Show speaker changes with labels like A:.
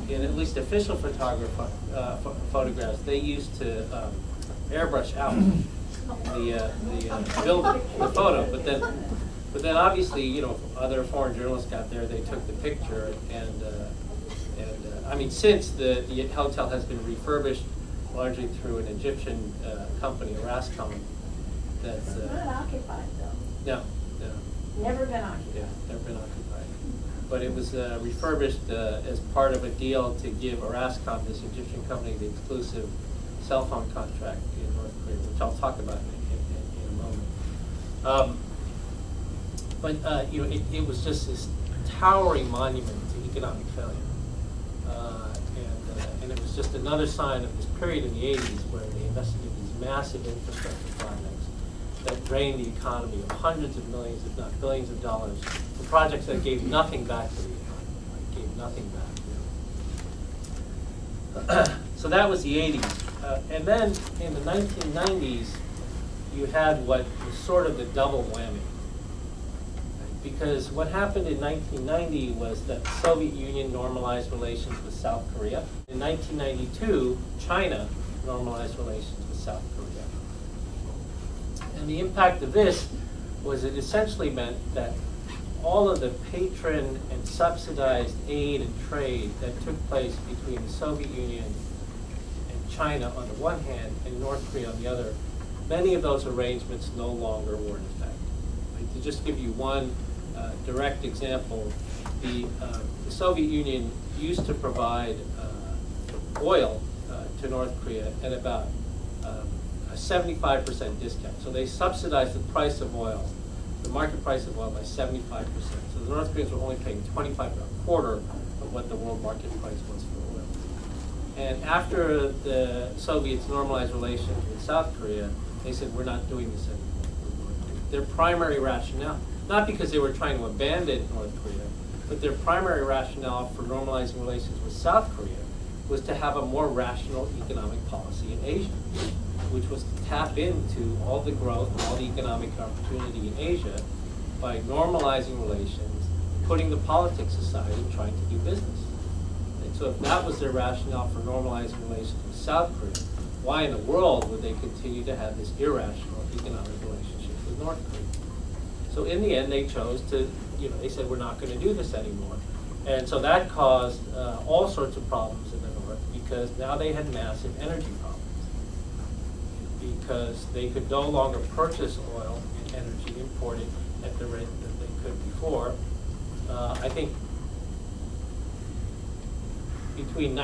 A: in at least official photographs, they used to airbrush out the photo, but then obviously, you know, other foreign journalists got there, they took the picture, and I mean, since the hotel has been refurbished largely through an Egyptian company, Rascom. That's
B: it's not occupied though.
A: No.
B: Never been occupied.
A: Yeah, never been occupied. But it was refurbished as part of a deal to give Rascom, this Egyptian company, the exclusive cell phone contract in North Korea, which I'll talk about in a moment. But you know, it was just this towering monument to economic failure, and it was just another sign of this period in the 80s where they invested in these massive infrastructure projects that drained the economy of hundreds of millions, if not billions of dollars, for projects that gave nothing back to the economy, gave nothing back. So that was the 80s. And then in the 1990s, you had what was sort of the double whammy. Because what happened in 1990 was that the Soviet Union normalized relations with South Korea. In 1992, China normalized relations with South Korea. And the impact of this was it essentially meant that all of the patron and subsidized aid and trade that took place between the Soviet Union and China on the one hand and North Korea on the other, many of those arrangements no longer were in effect. Like, to just give you one direct example, the Soviet Union used to provide oil to North Korea at about a 75% discount. So they subsidized the price of oil, the market price of oil, by 75%. So the North Koreans were only paying 25, a quarter of what the world market price was for oil. And after the Soviets normalized relations with South Korea, they said, we're not doing this anymore. Their primary rationale, not because they were trying to abandon North Korea, but their primary rationale for normalizing relations with South Korea was to have a more rational economic policy in Asia, which was to tap into all the growth and all the economic opportunity in Asia by normalizing relations, putting the politics aside and trying to do business. And so if that was their rationale for normalizing relations with South Korea, why in the world would they continue to have this irrational economic relationship with North Korea? So in the end, they chose to, you know, they said, we're not going to do this anymore. And so that caused all sorts of problems in the North, because now they had massive energy problems. Because they could no longer purchase oil and energy imported at the rate that they could before. I think between